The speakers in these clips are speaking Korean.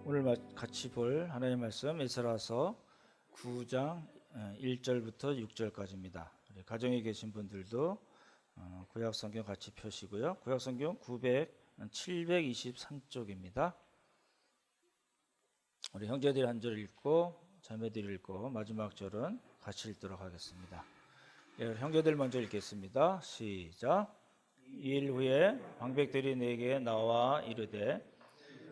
오늘 같이 볼 하나님의 말씀 에스라서 9장 1절부터 6절까지입니다. 가정에 계신 분들도 구약성경 같이 펴시고요. 구약성경 723쪽입니다. 우리 형제들이 한 절 읽고 자매들이 읽고 마지막 절은 같이 읽도록 하겠습니다. 형제들 먼저 읽겠습니다. 시작. 이일 후에 방백들이 내게 나와 이르되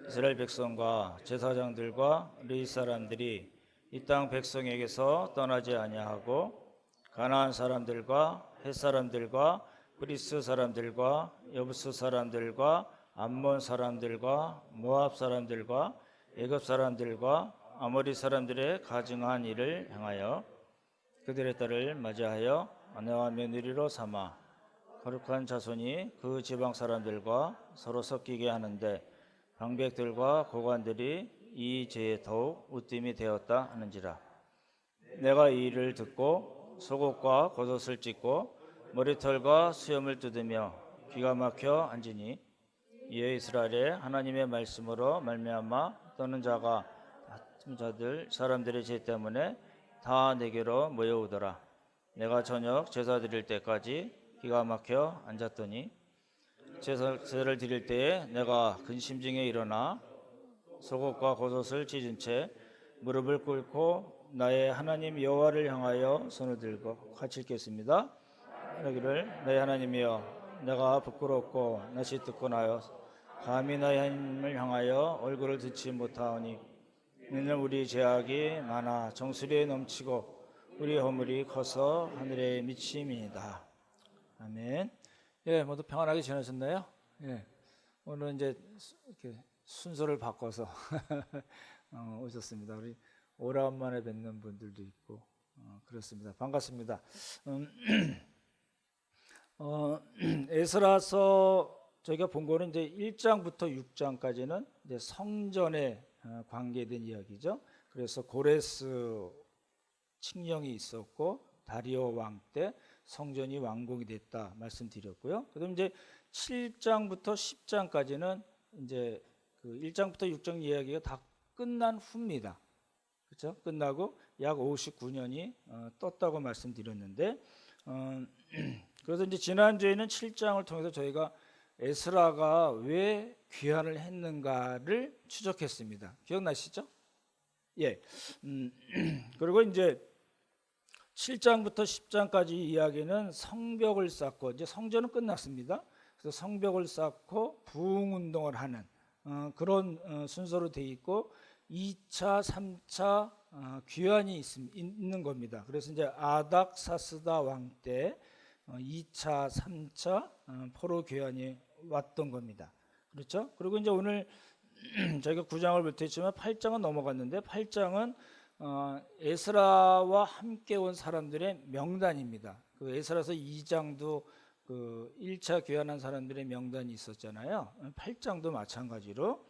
이스라엘 백성과 제사장들과 르이 사람들이 이 땅 백성에게서 떠나지 아니하고 가나안 사람들과 헷 사람들과 브리스 사람들과 여부스 사람들과 암몬 사람들과 모압 사람들과 애굽 사람들과 아모리 사람들의 가증한 일을 행하여 그들의 딸을 맞이하여 아내와 며느리로 삼아 거룩한 자손이 그 지방 사람들과 서로 섞이게 하는데 방백들과 고관들이 이 죄에 더욱 우뜸이 되었다 하는지라. 내가 이 일을 듣고 속옷과 겉옷을 찢고 머리털과 수염을 뜯으며 귀가 막혀 앉으니 이에 이스라엘의 하나님의 말씀으로 말미암아 떠는 자가 다툼 자들 사람들의 죄 때문에 다 내게로 모여오더라. 내가 저녁 제사 드릴 때까지 기가 막혀 앉았더니 제사를 드릴 때에 내가 근심중에 일어나 속옷과 겉옷을 찢은 채 무릎을 꿇고 나의 하나님 여호와를 향하여 손을 들고 같이 읽겠습니다. 이러기를 나의 하나님이여 내가 부끄럽고 낯이 뜨거나여 감히 나의 하나님을 향하여 얼굴을 듣지 못하오니 이는 우리 죄악이 많아 정수리에 넘치고 우리 허물이 커서 하늘에 미침이니이다. 아멘. 예, 모두 평안하게 지내셨나요? 예, 오늘 이제 이렇게 순서를 바꿔서 오셨습니다. 우리 오랜만에 뵙는 분들도 있고 그렇습니다. 반갑습니다. 에스라서 저희가 본 거는 이제 1장부터 6장까지는 이제 성전에 관계된 이야기죠. 그래서 고레스 칙령이 있었고 다리오 왕 때 성전이 완공이 됐다 말씀드렸고요. 그다음 이제 7장부터 10장까지는 이제 그 1장부터 6장 이야기가 다 끝난 후입니다. 그렇죠? 끝나고 약 59년이 떴다고 말씀드렸는데 그래서 이제 지난주에는 7장을 통해서 저희가 에스라가 왜 귀환을 했는가를 추적했습니다. 기억나시죠? 예. 그리고 이제 7장부터 10장까지 이야기는 성벽을 쌓고 이제 성전은 끝났습니다. 그래서 성벽을 쌓고 부흥 운동을 하는 그런 순서로 돼 있고 2차, 3차 귀환이 있는 겁니다. 그래서 이제 아닥사스다 왕 때 2차, 3차 포로 귀환이 왔던 겁니다. 그렇죠? 그리고 이제 오늘 저희가 9장을 못했지만 8장은 넘어갔는데 8장은 에스라와 함께 온 사람들의 명단입니다. 그 에스라서 2장도 그 1차 귀환한 사람들의 명단이 있었잖아요. 8장도 마찬가지로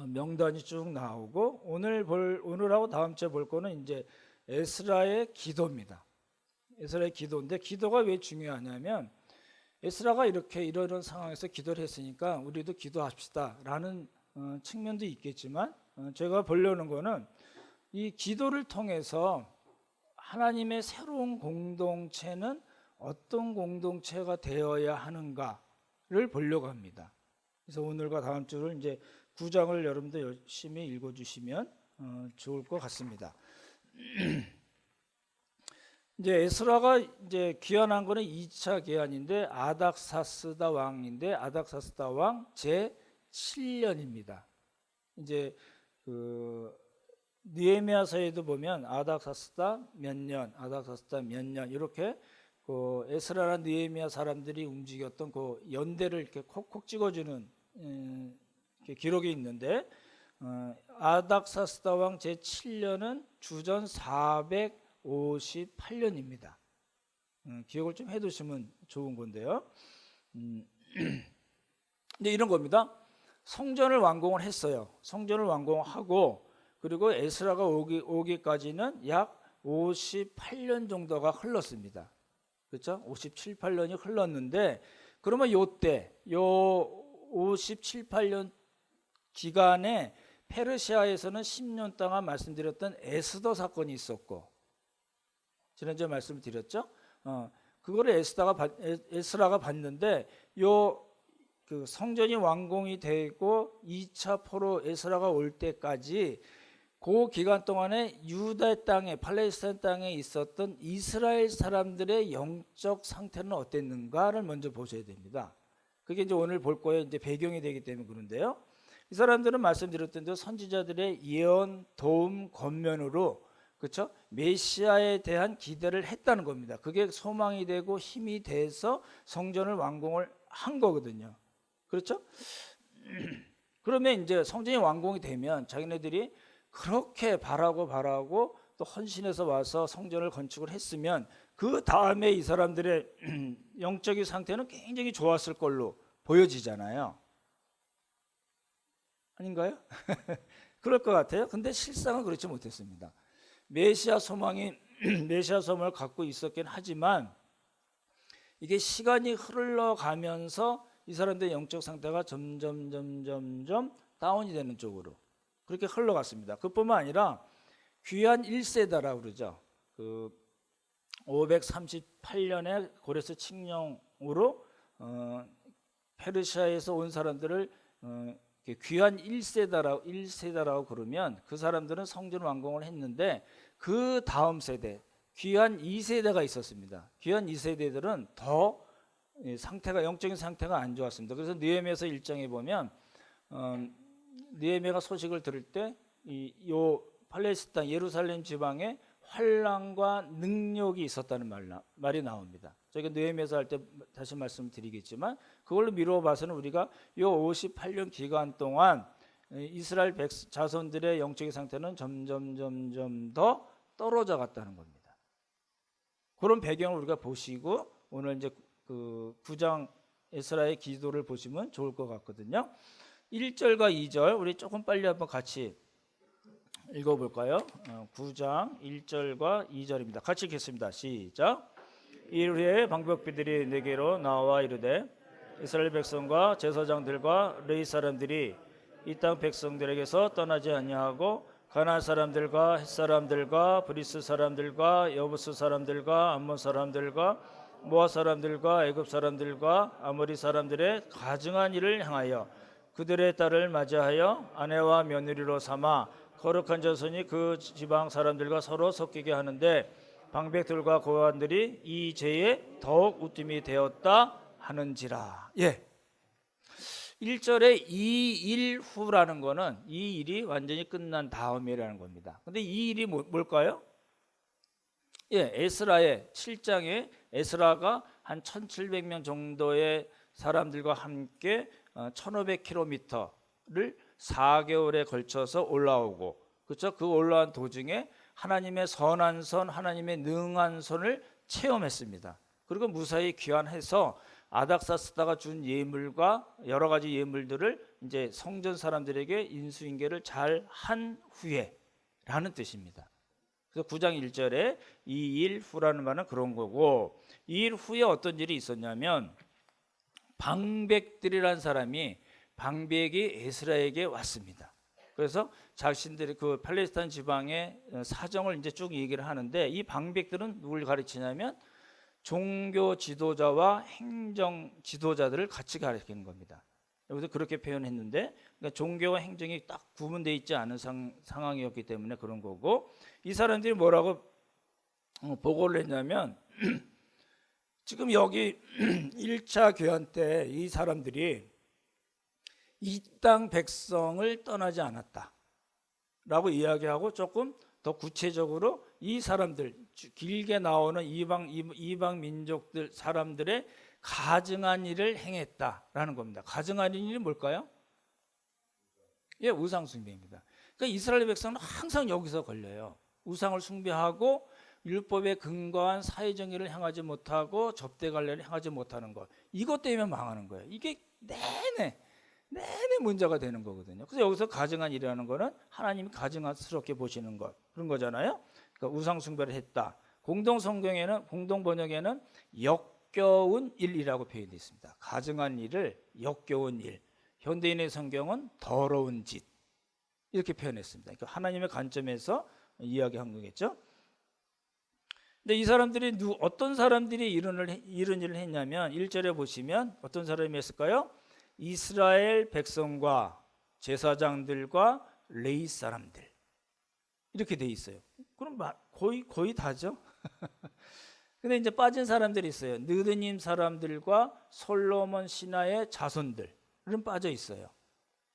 명단이 쭉 나오고 오늘하고 다음 주에 볼 거는 이제 에스라의 기도입니다. 에스라의 기도인데 기도가 왜 중요하냐면 에스라가 이렇게 이런 상황에서 기도를 했으니까 우리도 기도합시다라는 측면도 있겠지만 제가 보려는 거는 이 기도를 통해서 하나님의 새로운 공동체는 어떤 공동체가 되어야 하는가를 보려고 합니다. 그래서 오늘과 다음 주를 이제 9장을 여러분들 열심히 읽어주시면 좋을 것 같습니다. 이제 에스라가 이제 귀환한 거는 2차 귀환인데 아닥사스다 왕인데 아닥사스다 왕 제 7년입니다. 이제 그 느헤미야서에도 보면 아닥사스다 몇 년, 아닥사스다 몇 년 이렇게 그 에스라랑 느헤미야 사람들이 움직였던 그 연대를 이렇게 콕콕 찍어주는 이렇게 기록이 있는데 아닥사스다 왕 제 7년은 주전 458년입니다. 기억을 좀 해두시면 좋은 건데요. 근데 이런 겁니다. 성전을 완공을 했어요. 성전을 완공하고 그리고 에스라가 오기까지는 약 58년 정도가 흘렀습니다. 그렇죠? 57, 8년이 흘렀는데 그러면 요 57, 8년 기간에 페르시아에서는 10년 동안 말씀드렸던 에스더 사건이 있었고, 지난주에 말씀을 드렸죠. 그거를 에스라가 봤는데, 그 성전이 완공이 되고 2차 포로 에스라가 올 때까지 그 기간 동안에 유다 땅에, 팔레스타인 땅에 있었던 이스라엘 사람들의 영적 상태는 어땠는가를 먼저 보셔야 됩니다. 그게 이제 오늘 볼 거예요. 이제 배경이 되기 때문에 그런데요. 이 사람들은 말씀드렸던 대로 선지자들의 예언, 도움, 권면으로, 그렇죠? 메시아에 대한 기대를 했다는 겁니다. 그게 소망이 되고 힘이 돼서 성전을 완공을 한 거거든요. 그렇죠? 그러면 이제 성전이 완공이 되면 자기네들이 그렇게 바라고 또 헌신해서 와서 성전을 건축을 했으면 그 다음에 이 사람들의 영적인 상태는 굉장히 좋았을 걸로 보여지잖아요. 아닌가요? 그럴 것 같아요. 근데 실상은 그렇지 못했습니다. 메시아 소망이 메시아 소망을 갖고 있었긴 하지만 이게 시간이 흘러가면서 이 사람들의 영적 상태가 점점 다운이 되는 쪽으로 그렇게 흘러갔습니다. 그뿐만 아니라 귀한 1세다라고 그러죠. 그 538년에 고레스 칙령으로 페르시아에서 온 사람들을 귀한 1세다라고 그러면 그 사람들은 성전 완공을 했는데 그 다음 세대 귀한 2세대가 있었습니다. 귀한 2세대들은 더 상태가 영적인 상태가 안 좋았습니다. 그래서 느헤미야서 1장에 보면 느헤미야가 소식을 들을 때 요 팔레스타인 예루살렘 지방에 환난과 능력이 있었다는 말이 나옵니다. 저희가 느헤미야서 할 때 다시 말씀드리겠지만 그걸로 미루어 봐서는 우리가 요 58년 기간 동안 이스라엘 자손들의 영적인 상태는 점점 더 떨어져 갔다는 겁니다. 그런 배경을 우리가 보시고 오늘 이제 그 9장 에스라의 기도를 보시면 좋을 것 같거든요. 1절과 2절 우리 조금 빨리 한번 같이 읽어볼까요? 9장 1절과 2절입니다. 같이 읽겠습니다. 시작. 이후에 방백비들이 내게로 나와 이르되 이스라엘 백성과 제사장들과 레위 사람들이 이 땅 백성들에게서 떠나지 아니하고 가나안 사람들과 헷 사람들과 브리스 사람들과 여부스 사람들과 암몬 사람들과 모압 사람들과 애굽 사람들과 아모리 사람들의 가증한 일을 향하여 그들의 딸을 맞이하여 아내와 며느리로 삼아 거룩한 자손이 그 지방 사람들과 서로 섞이게 하는데 방백들과 고관들이 이 죄에 더욱 우뜸이 되었다 하는지라. 1절에 이 일 후라는 거는 이 일이 완전히 끝난 다음이라는 겁니다. 근데 이 일이 뭘까요? 에스라의 7장에 에스라가 한 1700명 정도의 사람들과 함께 1500km를 4개월에 걸쳐서 올라오고, 그렇죠? 그 올라온 도중에 하나님의 선한 손, 하나님의 능한 손을 체험했습니다. 그리고 무사히 귀환해서 아닥사스다가 준 예물과 여러 가지 예물들을 이제 성전 사람들에게 인수인계를 잘 한 후에라는 뜻입니다. 그래서 9장 1절에 이 일 후라는 말은 그런 거고, 이 일 후에 어떤 일이 있었냐면 방백들이라는 사람이 방백이 에스라에게 왔습니다. 그래서 자신들이 그 팔레스타인 지방의 사정을 이제 쭉 얘기를 하는데 이 방백들은 누굴 가르치냐면 종교 지도자와 행정 지도자들을 같이 가르치는 겁니다. 여기서 그렇게 표현했는데 그러니까 종교와 행정이 딱 구분되어 있지 않은 상황이었기 때문에 그런 거고, 이 사람들이 뭐라고 보고를 했냐면 지금 여기 1차 교환 때 이 사람들이 이 땅 백성을 떠나지 않았다 라고 이야기하고 조금 더 구체적으로 이 사람들 길게 나오는 이방 민족들 사람들의 가증한 일을 행했다라는 겁니다. 가증한 일이 뭘까요? 우상 숭배입니다. 그러니까 이스라엘 백성은 항상 여기서 걸려요. 우상을 숭배하고 율법에 근거한 사회정의를 행하지 못하고 접대 관례를 행하지 못하는 것, 이것 때문에 망하는 거예요. 이게 내내 문제가 되는 거거든요. 그래서 여기서 가증한 일이라는 거는 하나님이 가증스럽게 보시는 것, 그런 거잖아요. 그러니까 우상 숭배를 했다. 공동 번역에는 역겨운 일이라고 표현되어 있습니다. 가증한 일을 역겨운 일. 현대인의 성경은 더러운 짓 이렇게 표현했습니다. 그러니까 하나님의 관점에서 이야기한 거겠죠. 근데 이 사람들이 어떤 사람들이 이런 일을 했냐면 1절에 보시면 어떤 사람이 했을까요? 이스라엘 백성과 제사장들과 레위 사람들 이렇게 돼 있어요. 그럼 거의 다죠. 근데 이제 빠진 사람들이 있어요. 느드님 사람들과 솔로몬 신하의 자손들은 빠져 있어요.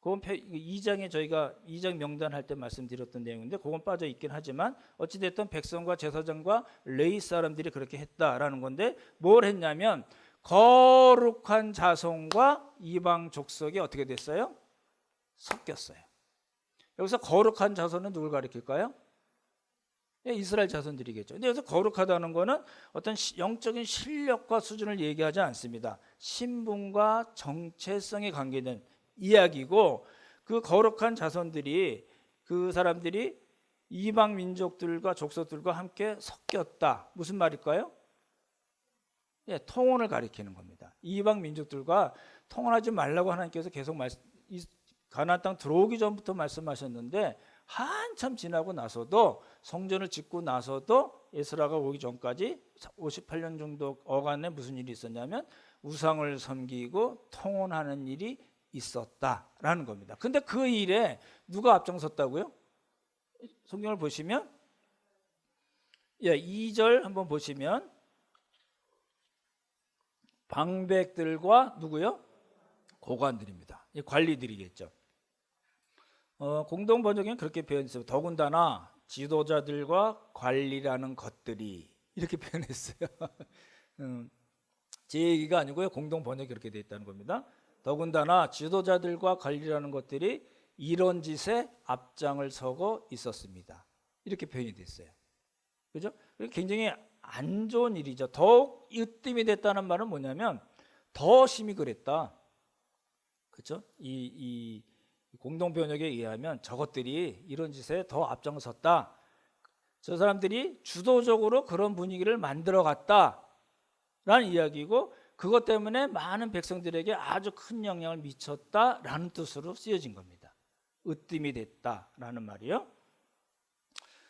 그건 2장에 저희가 2장 명단 할 때 말씀드렸던 내용인데 그건 빠져 있긴 하지만 어찌됐든 백성과 제사장과 레위 사람들이 그렇게 했다라는 건데 뭘 했냐면 거룩한 자손과 이방 족속이 어떻게 됐어요? 섞였어요. 여기서 거룩한 자손은 누굴 가리킬까요? 이스라엘 자손들이겠죠. 근데 여기서 거룩하다는 거는 어떤 영적인 실력과 수준을 얘기하지 않습니다. 신분과 정체성에 관계된 이야기고 그 거룩한 자손들이 그 사람들이 이방 민족들과 족속들과 함께 섞였다. 무슨 말일까요? 통혼을 가리키는 겁니다. 이방 민족들과 통혼하지 말라고 하나님께서 계속 가나안 땅 들어오기 전부터 말씀하셨는데 한참 지나고 나서도 성전을 짓고 나서도 에스라가 오기 전까지 58년 정도 어간에 무슨 일이 있었냐면 우상을 섬기고 통혼하는 일이 있었다라는 겁니다. 근데 그 일에 누가 앞장섰다고요? 성경을 보시면 2절 한번 보시면 방백들과 누구요? 고관들입니다. 관리들이겠죠. 공동 번역에는 그렇게 표현했어요. 더군다나 지도자들과 관리라는 것들이 이렇게 표현했어요. 제 얘기가 아니고요. 공동 번역이 그렇게 되어 있다는 겁니다. 더군다나 지도자들과 관리라는 것들이 이런 짓에 앞장을 서고 있었습니다. 이렇게 표현이 됐어요. 그죠? 굉장히 안 좋은 일이죠. 더욱 으뜸이 됐다는 말은 뭐냐면 더 심히 그랬다. 그렇죠? 이 공동 번역에 의하면 저것들이 이런 짓에 더 앞장섰다. 저 사람들이 주도적으로 그런 분위기를 만들어 갔다라는 이야기고 그것 때문에 많은 백성들에게 아주 큰 영향을 미쳤다라는 뜻으로 쓰여진 겁니다. 으뜸이 됐다라는 말이요.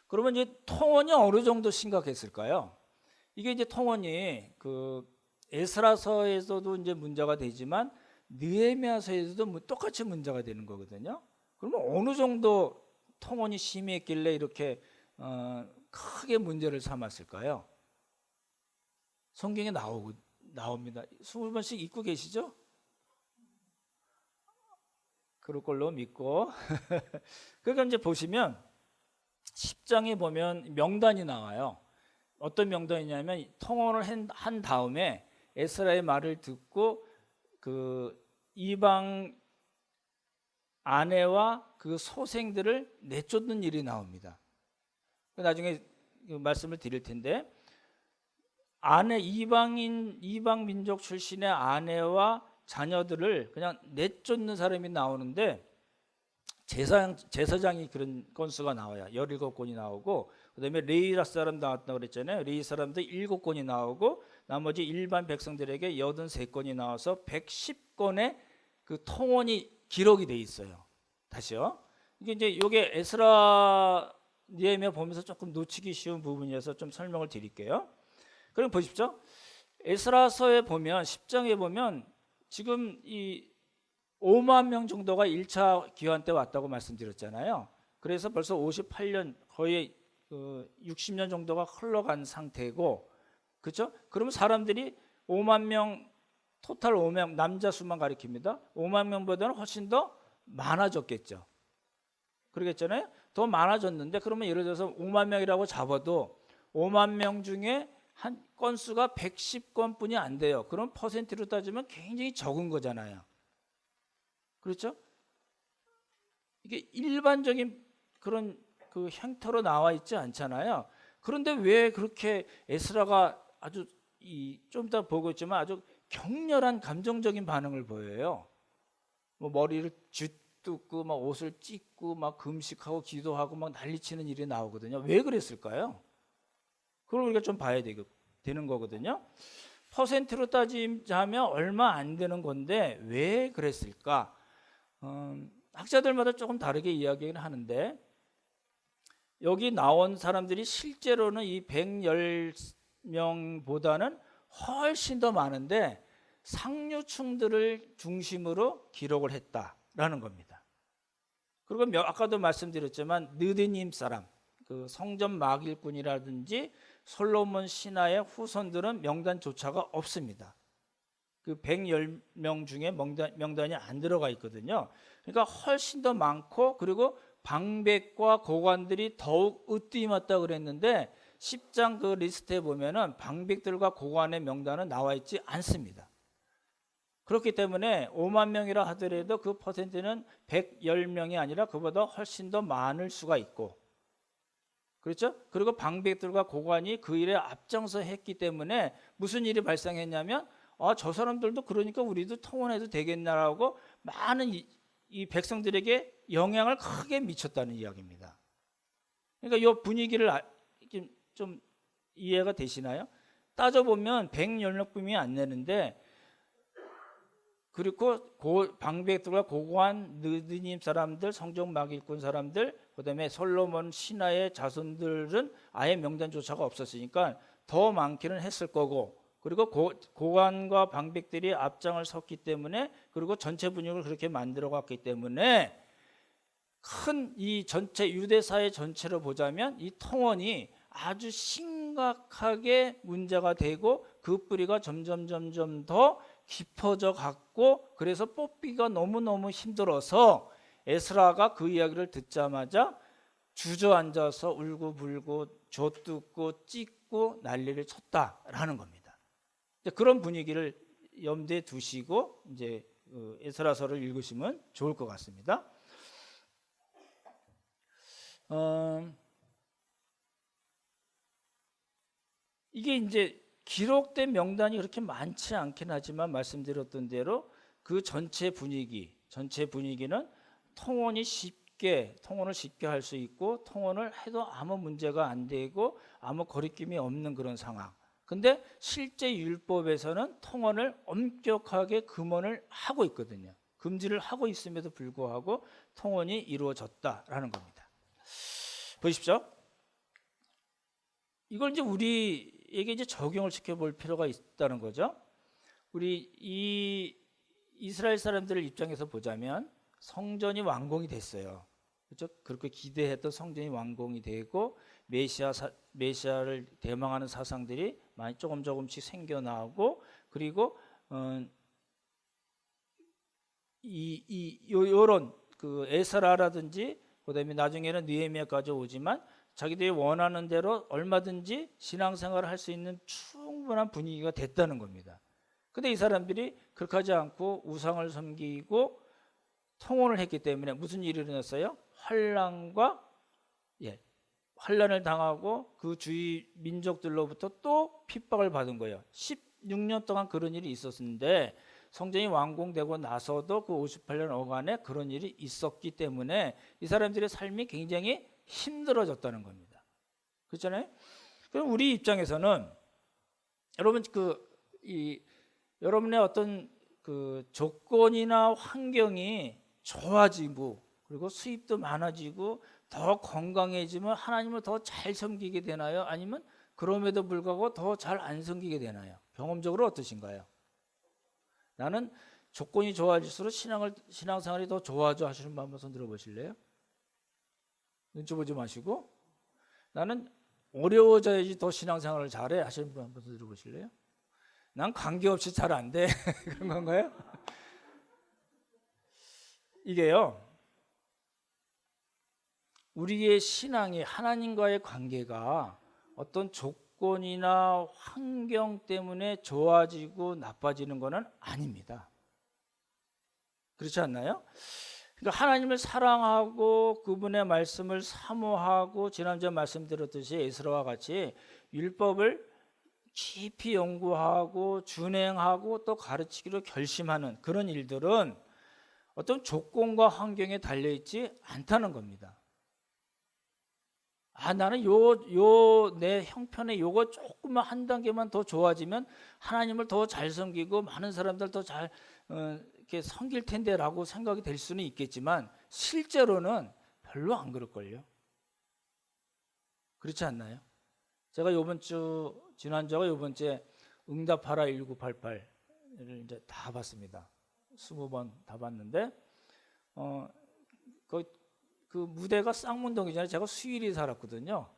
그러면 이제 통혼이 어느 정도 심각했을까요? 이게 이제 통혼이 그 에스라서에서도 이제 문제가 되지만 느헤미야서에서도 똑같이 문제가 되는 거거든요. 그러면 어느 정도 통혼이 심했길래 이렇게 크게 문제를 삼았을까요? 성경에 나옵니다. 20번씩 읽고 계시죠? 그럴 걸로 믿고 그러니까 이제 보시면 10장에 보면 명단이 나와요. 어떤 명단이냐면 통혼을 한 다음에 에스라의 말을 듣고 그 이방 아내와 그 소생들을 내쫓는 일이 나옵니다. 나중에 말씀을 드릴 텐데 이방 민족 출신의 아내와 자녀들을 그냥 내쫓는 사람이 나오는데 제사장이 그런 건수가 나와요. 17건이 나오고 그다음에 레위 사람 나왔다고 그랬잖아요. 레위 사람들 7건이 나오고 나머지 일반 백성들에게 83건이 나와서 110건의 그 통혼이 기록이 돼 있어요. 다시요. 이게 에스라 느헤미야 보면서 조금 놓치기 쉬운 부분이어서 좀 설명을 드릴게요. 그럼 보십시오. 에스라서에 보면 10장에 보면 지금 이 5만 명 정도가 1차 기환 때 왔다고 말씀드렸잖아요. 그래서 벌써 58년 거의 60년 정도가 흘러간 상태고, 그렇죠? 그러면 사람들이 5만 명 토탈 5명 남자 수만 가리킵니다. 5만 명보다는 훨씬 더 많아졌겠죠. 그러겠잖아요. 더 많아졌는데 그러면 예를 들어서 5만 명이라고 잡아도 5만 명 중에 한 건수가 110건뿐이 안 돼요. 그럼 퍼센트로 따지면 굉장히 적은 거잖아요. 그렇죠? 이게 일반적인 그런 그 형태로 나와 있지 않잖아요. 그런데 왜 그렇게 에스라가 아주 좀 이따 보고 있지만 아주 격렬한 감정적인 반응을 보여요. 뭐 머리를 쥐뜯고 막 옷을 찢고 막 금식하고 기도하고 막 난리치는 일이 나오거든요. 왜 그랬을까요? 그걸 우리가 좀 봐야 되는 거거든요. 퍼센트로 따지자면 얼마 안 되는 건데 왜 그랬을까? 학자들마다 조금 다르게 이야기를 하는데 여기 나온 사람들이 실제로는 이 110명보다는 훨씬 더 많은데 상류층들을 중심으로 기록을 했다라는 겁니다. 그리고 아까도 말씀드렸지만 느디님 사람, 그 성전 막일꾼이라든지 솔로몬 신하의 후손들은 명단조차가 없습니다. 그 110명 중에 명단이 안 들어가 있거든요. 그러니까 훨씬 더 많고 그리고 방백과 고관들이 더욱 으뜸했다 그랬는데 10장 그 리스트에 보면은 방백들과 고관의 명단은 나와 있지 않습니다. 그렇기 때문에 5만 명이라 하더라도 그 퍼센트는 110명이 아니라 그보다 훨씬 더 많을 수가 있고, 그렇죠? 그리고 방백들과 고관이 그 일에 앞장서 했기 때문에 무슨 일이 발생했냐면 저 사람들도 그러니까 우리도 통원해도 되겠나라고 많은 이 백성들에게 영향을 크게 미쳤다는 이야기입니다. 그러니까 이 분위기를 좀 이해가 되시나요? 따져보면 110명뿐이 안 되는데 그리고 방백들과 고관 느디님 사람들, 성전 막일꾼 사람들, 그다음에 솔로몬 신하의 자손들은 아예 명단조차가 없었으니까 더 많기는 했을 거고, 그리고 고관과 방백들이 앞장을 섰기 때문에, 그리고 전체 분위기를 그렇게 만들어 갔기 때문에 큰 이 전체 유대 사회 전체로 보자면 이 통원이 아주 심각하게 문제가 되고 그 뿌리가 점점 더 깊어져 갔고, 그래서 뽑기가 너무너무 힘들어서 에스라가 그 이야기를 듣자마자 주저앉아서 울고불고 좆뜯고 찢고 난리를 쳤다라는 겁니다. 그런 분위기를 염두에 두시고 이제 에스라서를 읽으시면 좋을 것 같습니다. 이게 이제 기록된 명단이 그렇게 많지 않긴 하지만 말씀드렸던 대로 그 전체 분위기는 통원을 쉽게 할 수 있고 통원을 해도 아무 문제가 안 되고 아무 거리낌이 없는 그런 상황. 근데 실제 율법에서는 통원을 엄격하게 금원을 하고 있거든요. 금지를 하고 있음에도 불구하고 통원이 이루어졌다라는 겁니다. 보십시오. 이걸 이제 우리에게 이제 적용을 시켜볼 필요가 있다는 거죠. 우리 이 이스라엘 사람들의 입장에서 보자면 성전이 완공이 됐어요. 그렇죠? 그렇게 기대했던 성전이 완공이 되고 메시아를 대망하는 사상들이 많이 조금씩 생겨나고, 그리고 요런 그 에스라라든지 그다음에 나중에는 느헤미야까지 오지만 자기들이 원하는 대로 얼마든지 신앙생활을 할 수 있는 충분한 분위기가 됐다는 겁니다. 근데 이 사람들이 그렇게 하지 않고 우상을 섬기고 통혼을 했기 때문에 무슨 일이 일어났어요? 환란을 당하고 그 주위 민족들로부터 또 핍박을 받은 거예요. 16년 동안 그런 일이 있었는데 성전이 완공되고 나서도 그 58년 어간에 그런 일이 있었기 때문에 이 사람들의 삶이 굉장히 힘들어졌다는 겁니다. 그렇잖아요? 그럼 우리 입장에서는 여러분 여러분의 어떤 그 조건이나 환경이 좋아지고 그리고 수입도 많아지고 더 건강해지면 하나님을 더 잘 섬기게 되나요? 아니면 그럼에도 불구하고 더 잘 안 섬기게 되나요? 경험적으로 어떠신가요? 나는 조건이 좋아질수록 신앙생활이 더 좋아져 하시는 분 한번 손 들어보실래요? 눈치 보지 마시고. 나는 어려워져야지 더 신앙생활을 잘해 하시는 분 한번 손 들어보실래요? 난 관계없이 잘 안 돼. 그런 건가요? 이게요, 우리의 신앙이 하나님과의 관계가 어떤 조건이나 환경 때문에 좋아지고 나빠지는 것은 아닙니다. 그렇지 않나요? 그러니까 하나님을 사랑하고 그분의 말씀을 사모하고 지난주에 말씀드렸듯이 에스라와 같이 율법을 깊이 연구하고 준행하고 또 가르치기로 결심하는 그런 일들은 어떤 조건과 환경에 달려있지 않다는 겁니다. 나는 내 형편에 요거 조금만 한 단계만 더 좋아지면 하나님을 더 잘 섬기고 많은 사람들 더 잘 이렇게 섬길 텐데라고 생각이 될 수는 있겠지만 실제로는 별로 안 그럴걸요. 그렇지 않나요? 제가 지난주가 요번 주에 응답하라 1988을 이제 다 봤습니다. 20번 다 봤는데 그 무대가 쌍문동이잖아요. 제가 수일이 살았거든요.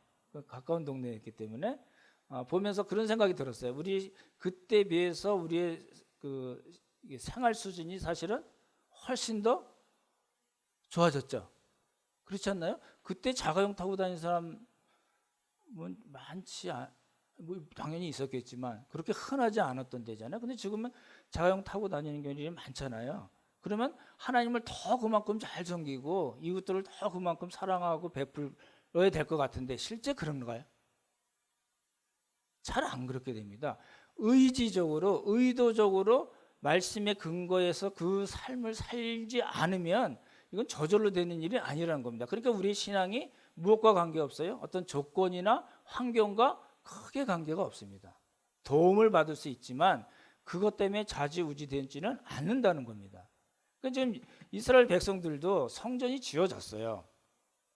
가까운 동네였기 때문에 보면서 그런 생각이 들었어요. 우리 그때 비해서 우리의 그 생활 수준이 사실은 훨씬 더 좋아졌죠. 그렇지 않나요? 그때 자가용 타고 다니는 사람은 뭐 당연히 있었겠지만 그렇게 흔하지 않았던 데잖아요. 근데 지금은 자가용 타고 다니는 경우들이 많잖아요. 그러면 하나님을 더 그만큼 잘 섬기고 이웃들을 더 그만큼 사랑하고 베풀어야 될 것 같은데 실제 그런가요? 잘 안 그렇게 됩니다. 의지적으로 의도적으로 말씀에 근거해서 그 삶을 살지 않으면 이건 저절로 되는 일이 아니라는 겁니다. 그러니까 우리의 신앙이 무엇과 관계없어요? 어떤 조건이나 환경과 크게 관계가 없습니다. 도움을 받을 수 있지만 그것 때문에 좌지우지되지는 않는다는 겁니다. 그러니까 지금 이스라엘 백성들도 성전이 지어졌어요.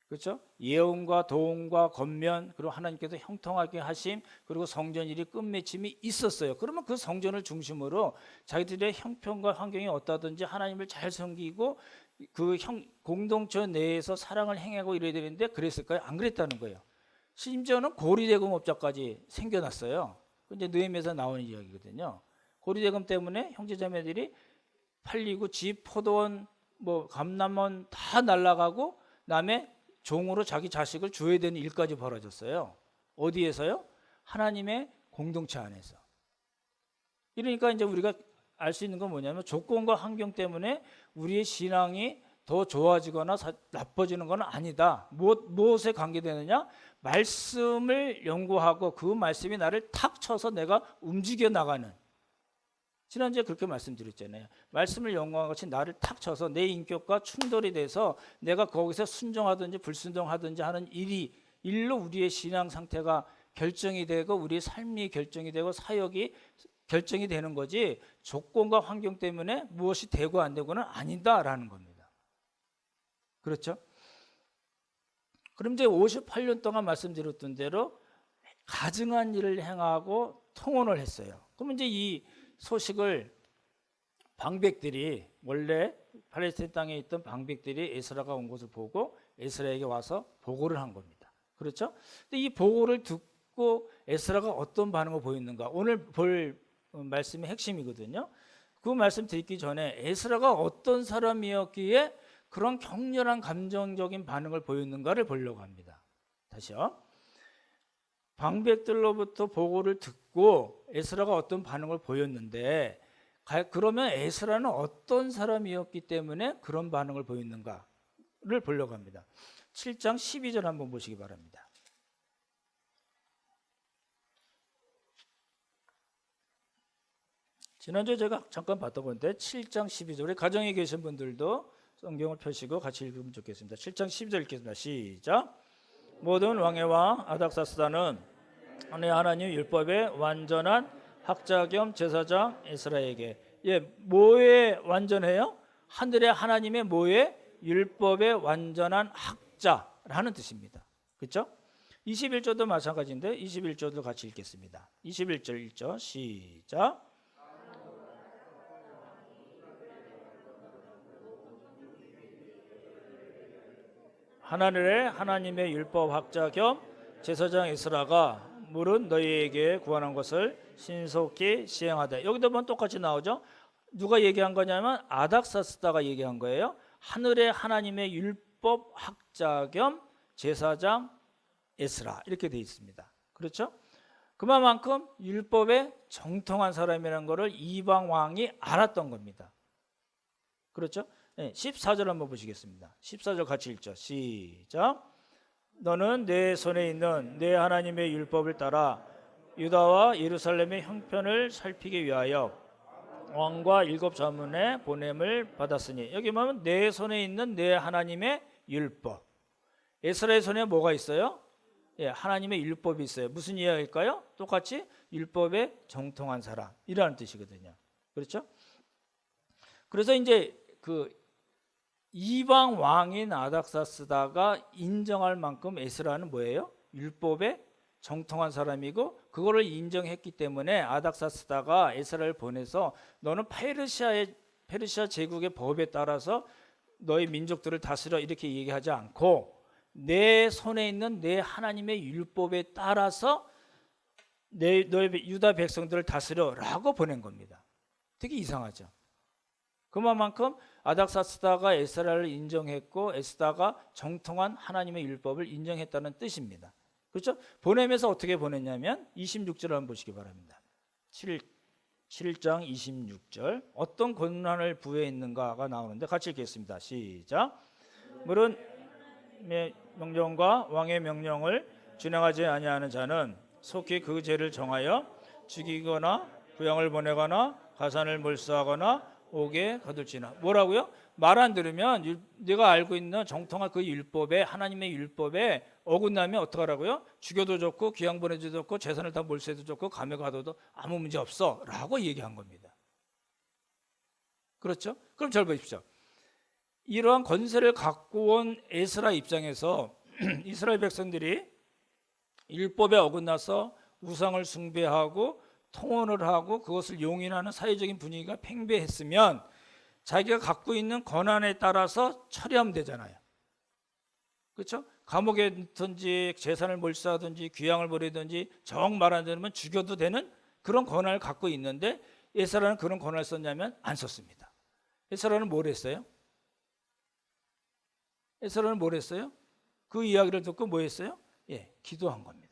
그렇죠? 예언과 도움과 권면 그리고 하나님께서 형통하게 하심 그리고 성전 일이 끝맺힘이 있었어요. 그러면 그 성전을 중심으로 자기들의 형편과 환경이 어떠든지 하나님을 잘 섬기고 그 공동체 내에서 사랑을 행하고 이래야 되는데 그랬을까요? 안 그랬다는 거예요. 심지어는 고리대금업자까지 생겨났어요. 이제 느헤미야에서 나오는 이야기거든요. 고리대금 때문에 형제자매들이 팔리고 집, 포도원, 뭐 감남원 다 날라가고 남의 종으로 자기 자식을 줘야 되는 일까지 벌어졌어요. 어디에서요? 하나님의 공동체 안에서. 이러니까 이제 우리가 알 수 있는 건 뭐냐면 조건과 환경 때문에 우리의 신앙이 더 좋아지거나 나빠지는 건 아니다. 무엇에 관계되느냐? 말씀을 연구하고 그 말씀이 나를 탁 쳐서 내가 움직여 나가는. 지난주에 그렇게 말씀드렸잖아요. 말씀을 연구한 것이 나를 탁 쳐서 내 인격과 충돌이 돼서 내가 거기서 순종하든지 불순종하든지 하는 일로 우리의 신앙 상태가 결정이 되고 우리의 삶이 결정이 되고 사역이 결정이 되는 거지 조건과 환경 때문에 무엇이 되고 안 되고는 아니다라는 겁니다. 그렇죠? 그럼 이제 58년 동안 말씀드렸던 대로 가증한 일을 행하고 통혼을 했어요. 그럼 이제 이 소식을 방백들이 원래 팔레스타인 땅에 있던 방백들이 에스라가 온 것을 보고 에스라에게 와서 보고를 한 겁니다. 그렇죠? 근데 이 보고를 듣고 에스라가 어떤 반응을 보였는가? 오늘 볼 말씀의 핵심이거든요. 그 말씀 듣기 전에 에스라가 어떤 사람이었기에 그런 격렬한 감정적인 반응을 보였는가를 보려고 합니다. 다시요. 방백들로부터 보고를 듣고 에스라가 어떤 반응을 보였는데 그러면 에스라는 어떤 사람이었기 때문에 그런 반응을 보였는가를 보려고 합니다. 7장 12절 한번 보시기 바랍니다. 지난주에 제가 잠깐 봤던 건데 7장 12절 우리 가정에 계신 분들도 성경을 펴시고 같이 읽으면 좋겠습니다. 7장 12절 읽겠습니다. 시작. 모든 왕회와 아닥사스다는 내 하나님 율법의 완전한 학자 겸 제사장 에스라에게 뭐에 완전해요? 하늘의 하나님의 뭐에? 율법의 완전한 학자라는 뜻입니다. 그렇죠? 21절도 마찬가지인데 21절도 같이 읽겠습니다. 21절 1절 시작. 하늘의 하나님의 율법 학자 겸 제사장 에스라가 물은 너희에게 구원한 것을 신속히 시행하되. 여기도 보면 똑같이 나오죠. 누가 얘기한 거냐면 아닥사스다가 얘기한 거예요. 하늘의 하나님의 율법 학자 겸 제사장 에스라 이렇게 되어 있습니다. 그렇죠? 그만큼 율법에 정통한 사람이라는 것을 이방 왕이 알았던 겁니다. 그렇죠? 14절 한번 보시겠습니다. 14절 같이 읽죠. 시작. 너는 내 손에 있는 내 하나님의 율법을 따라 유다와 예루살렘의 형편을 살피기 위하여 왕과 7 자문의 보냄을 받았으니. 여기 보면 내 손에 있는 내 하나님의 율법. 에스라의 손에 뭐가 있어요? 하나님의 율법이 있어요. 무슨 이야기일까요? 똑같이 율법에 정통한 사람이라는 뜻이거든요. 그렇죠? 그래서 이제 그 이방 왕인 아닥사스다가 인정할 만큼 에스라는 뭐예요? 율법에 정통한 사람이고 그거를 인정했기 때문에 아닥사스다가 에스라를 보내서 너는 페르시아 제국의 법에 따라서 너의 민족들을 다스려 이렇게 얘기하지 않고 내 손에 있는 내 하나님의 율법에 따라서 너의 유다 백성들을 다스려라고 보낸 겁니다. 되게 이상하죠. 그만큼 아닥사스다가 에스라를 인정했고 에스라가 정통한 하나님의 율법을 인정했다는 뜻입니다. 그렇죠? 보내면서 어떻게 보냈냐면 26절 한번 보시기 바랍니다. 7장 26절 어떤 권한을 부여했는가가 나오는데 같이 읽겠습니다. 시작. 물은 명령과 왕의 명령을 준행하지 아니하는 자는 속히 그 죄를 정하여 죽이거나 부양을 보내거나 가산을 몰수하거나 옥에 가둘지나. 뭐라고요? 말 안 들으면 내가 알고 있는 정통한 그 율법에 하나님의 율법에 어긋나면 어떡하라고요? 죽여도 좋고 귀양 보내도 좋고 재산을 다 몰수해도 좋고 감에 가둬도 아무 문제 없어 라고 얘기한 겁니다. 그렇죠? 그럼 잘 보십시오. 이러한 권세를 갖고 온 에스라 입장에서 이스라엘 백성들이 율법에 어긋나서 우상을 숭배하고 통혼을 하고 그것을 용인하는 사회적인 분위기가 팽배했으면 자기가 갖고 있는 권한에 따라서 처리하면 되잖아요. 그렇죠? 감옥에 넣든지 재산을 몰수하든지 귀양을 보내든지 정 말 안 들으면 죽여도 되는 그런 권한을 갖고 있는데 에스라는 그런 권한을 썼냐면 안 썼습니다. 에스라는 뭘 했어요? 에스라는 뭘 했어요? 그 이야기를 듣고 뭐 했어요? 예, 기도한 겁니다.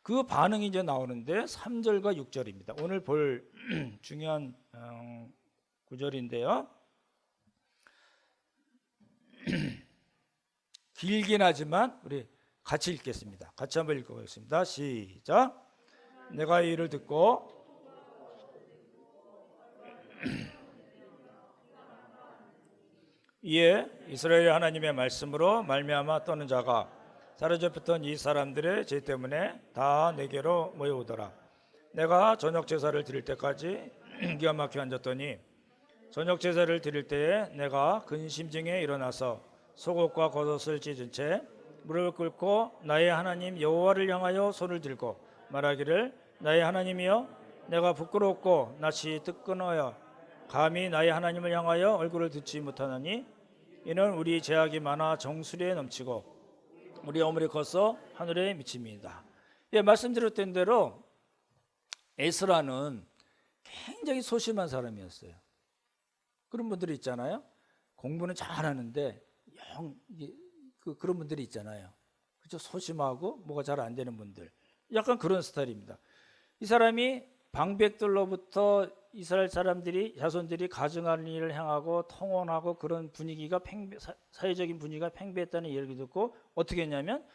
그 반응이 이제 나오는데 3절과 6절입니다. 오늘 볼 중요한 구절인데요. 길긴 하지만 우리 같이 읽겠습니다. 같이 한번 읽어보겠습니다. 시작. 내가 이 일을 듣고 이에 이스라엘 하나님의 말씀으로 말미암아 떠는 자가 사로잡혔던 이 사람들의 죄 때문에 다 내게로 모여오더라. 내가 저녁 제사를 드릴 때까지 기가 막혀 앉았더니 저녁 제사를 드릴 때에 내가 근심 중에 일어나서 속옷과 겉옷을 찢은 채 무릎을 꿇고 나의 하나님 여호와를 향하여 손을 들고 말하기를 나의 하나님이여 내가 부끄럽고 낯이 뜨끈하여 감히 나의 하나님을 향하여 얼굴을 듣지 못하나니 이는 우리 죄악이 많아 정수리에 넘치고 우리 어물이 커서 하늘에 미칩니다. 예, 말씀드렸던 대로 에스라는 굉장히 소심한 사람이었어요. 그런 분들이 있잖아요. 공부는 잘하는데 그런 분들이 있잖아요. 그렇죠? 소심하고 뭐가 잘 안 되는 분들. 약간 그런 스타일입니다. 이 사람이 방백들로부터 이스라엘 자손들이 가증하는 일을 향하고 통혼하고 그런 분위기가 사회적인 분위기가 팽배했다는 얘기를 듣고 어떻게 했냐면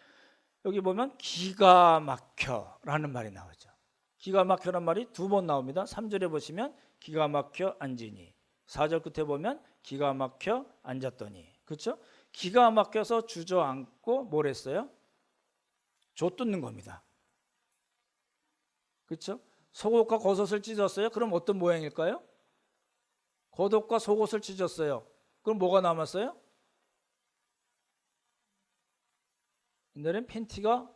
여기 보면 기가 막혀라는 말이 나오죠. 기가 막혀라는 말이 두 번 나옵니다. 3절에 보시면 기가 막혀 앉으니 4절 끝에 보면 기가 막혀 앉았더니 그렇죠? 기가 막혀서 주저앉고 뭘 했어요? 좆뜯는 겁니다. 그렇죠? 속옷과 겉옷을 찢었어요. 그럼 어떤 모양일까요? 겉옷과 속옷을 찢었어요. 그럼 뭐가 남았어요? 옛날엔 팬티가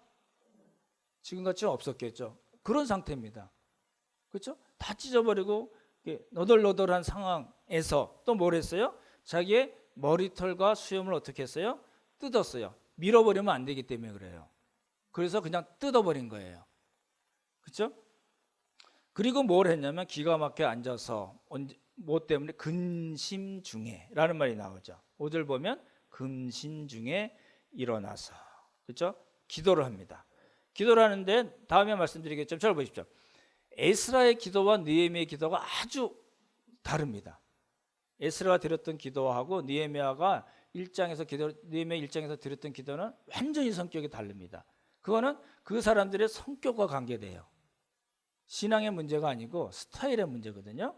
지금같이 없었겠죠. 그런 상태입니다. 그렇죠? 다 찢어버리고 너덜너덜한 상황에서 또 뭘 했어요? 자기의 머리털과 수염을 어떻게 했어요? 뜯었어요. 밀어버리면 안 되기 때문에 그래요. 그래서 그냥 뜯어버린 거예요. 그렇죠? 그리고 뭘 했냐면 기가 막혀 앉아서 뭐 때문에 근심 중에 라는 말이 나오죠. 5절 보면 근심 중에 일어나서 그렇죠? 기도를 합니다. 기도를 하는데 다음에 말씀드리겠지만 잘 보십시오. 에스라의 기도와 느헤미야의 기도가 아주 다릅니다. 에스라가 드렸던 기도하고 느헤미야 1장에서 드렸던 기도는 완전히 성격이 다릅니다. 그거는 그 사람들의 성격과 관계돼요. 신앙의 문제가 아니고 스타일의 문제거든요.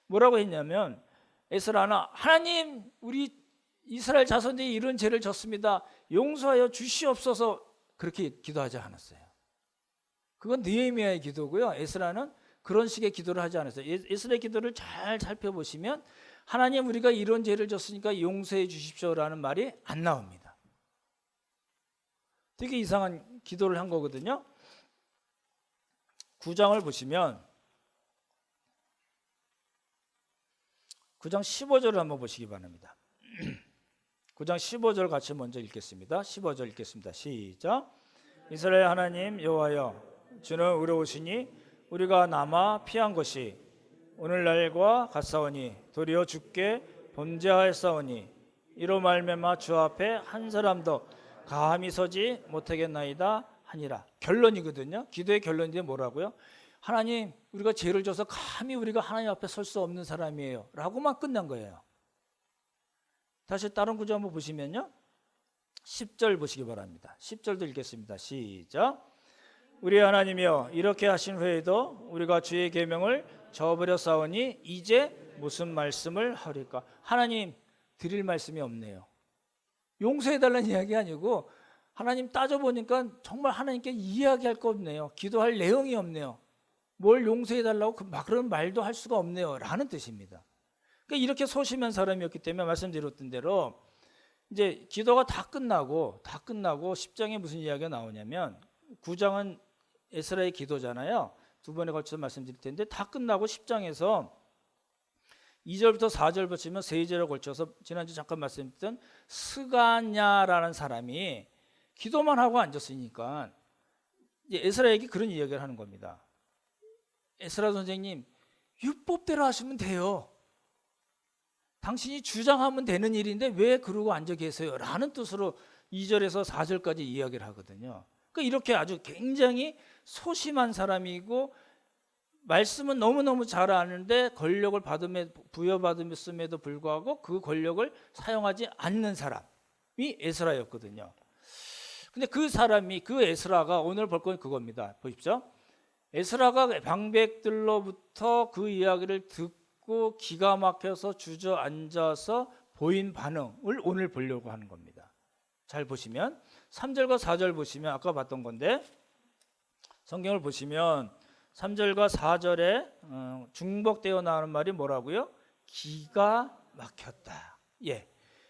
뭐라고 했냐면 에스라는 하나님 우리 이스라엘 자손들이 이런 죄를 졌습니다. 용서하여 주시옵소서 그렇게 기도하지 않았어요. 그건 느헤미야의 기도고요. 에스라는 그런 식의 기도를 하지 않았어요. 에스라의 기도를 잘 살펴보시면 하나님 우리가 이런 죄를 졌으니까 용서해 주십시오라는 말이 안 나옵니다. 되게 이상한 기도를 한 거거든요. 9장을 보시면 9장 15절을 한번 보시기 바랍니다. 9장 15절 같이 먼저 읽겠습니다. 15절 읽겠습니다. 시작. 이스라엘 하나님 여호와여, 주는 의로우시니 우리가 남아 피한 것이 오늘날과 같사오니 도리어 주께 범죄하였사오니 이로 말미암아 주 앞에 한 사람도 감히 서지 못하겠나이다 하니라. 결론이거든요. 기도의 결론인데 뭐라고요? 하나님 우리가 죄를 져서 감히 우리가 하나님 앞에 설 수 없는 사람이에요 라고만 끝난 거예요. 다시 다른 구절 한번 보시면요, 10절 보시기 바랍니다. 10절도 읽겠습니다. 시작. 우리 하나님이여, 이렇게 하신 후에도 우리가 주의 계명을 저버렸사오니 이제 무슨 말씀을 하리까? 하나님 드릴 말씀이 없네요. 용서해달라는 이야기 아니고 하나님 따져보니까 정말 하나님께 이야기할 거 없네요. 기도할 내용이 없네요. 뭘 용서해달라고 그런 말도 할 수가 없네요 라는 뜻입니다. 그러니까 이렇게 소심한 사람이었기 때문에 말씀드렸던 대로 이제 기도가 다 끝나고 10장에 무슨 이야기가 나오냐면, 9장은 에스라의 기도잖아요. 두 번에 걸쳐서 말씀드릴 텐데 다 끝나고 10장에서 2절부터 4절 보시면 세 절에 걸쳐서 지난주 잠깐 말씀드렸던 스가냐라는 사람이 기도만 하고 앉았으니까 이제 에스라에게 그런 이야기를 하는 겁니다. 에스라 선생님, 율법대로 하시면 돼요. 당신이 주장하면 되는 일인데 왜 그러고 앉아 계세요? 라는 뜻으로 2절에서 4절까지 이야기를 하거든요. 그러니까 이렇게 아주 굉장히 소심한 사람이고 말씀은 너무너무 잘 아는데 권력을 부여받음에도 불구하고 그 권력을 사용하지 않는 사람이 에스라였거든요. 근데 그 사람이, 그 에스라가 오늘 볼 건 그겁니다. 보십시오. 에스라가 방백들로부터 그 이야기를 듣고 기가 막혀서 주저앉아서 보인 반응을 오늘 보려고 하는 겁니다. 잘 보시면 3절과 4절 보시면 아까 봤던 건데, 성경을 보시면 3절과 4절에 중복되어 나오는 말이 뭐라고요? 기가 막혔다. 예.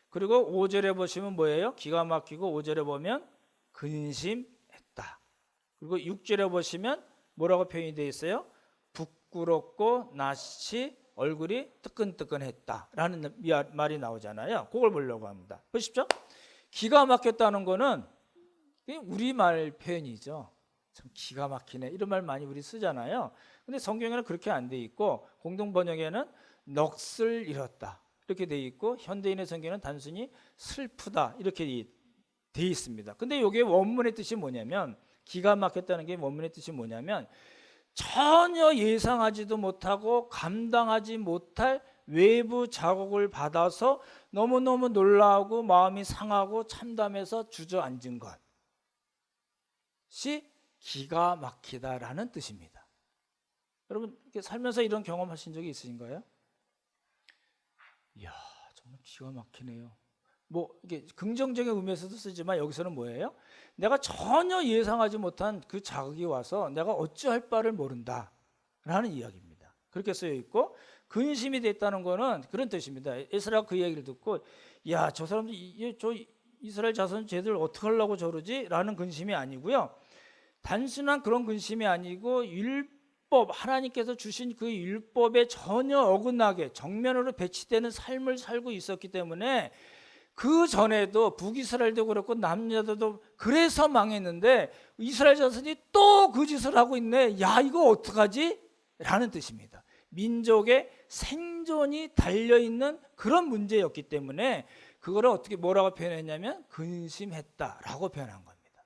그리고 5절에 보시면 뭐예요? 기가 막히고 5절에 보면 근심했다. 그리고 6절에 보시면 뭐라고 표현이 되어 있어요? 부끄럽고 낯이 얼굴이 뜨끈뜨끈했다라는 말이 나오잖아요. 그걸 보려고 합니다. 보십시오. 기가 막혔다는 거는 우리말 표현이죠. 참 기가 막히네 이런 말 많이 우리 쓰잖아요. 근데 성경에는 그렇게 안 돼 있고 공동 번역에는 넋을 잃었다 이렇게 돼 있고 현대인의 성경에는 단순히 슬프다 이렇게 돼 있습니다. 근데 이게 원문의 뜻이 뭐냐면, 기가 막혔다는 게 원문의 뜻이 뭐냐면 전혀 예상하지도 못하고 감당하지 못할 외부 자극을 받아서 너무너무 놀라고 마음이 상하고 참담해서 주저앉은 것이 기가 막히다라는 뜻입니다. 여러분 살면서 이런 경험하신 적이 있으신가요? 이야 정말 기가 막히네요. 뭐 이게 긍정적인 의미에서도 쓰지만 여기서는 뭐예요? 내가 전혀 예상하지 못한 그 자극이 와서 내가 어찌할 바를 모른다 라는 이야기입니다. 그렇게 쓰여 있고, 근심이 됐다는 거는 그런 뜻입니다. 에스라가 그 이야기를 듣고 야 저 사람들 저 이스라엘 자손 쟤들 어떻게 하려고 저러지? 라는 근심이 아니고요, 단순한 그런 근심이 아니고 율법, 하나님께서 주신 그 율법에 전혀 어긋나게 정면으로 배치되는 삶을 살고 있었기 때문에 그 전에도 북이스라엘도 그렇고 남유다도 그래서 망했는데 이스라엘 자손이 또 그 짓을 하고 있네. 야 이거 어떡하지? 라는 뜻입니다. 민족의 생존이 달려있는 그런 문제였기 때문에 그거를 어떻게 뭐라고 표현했냐면 근심했다라고 표현한 겁니다.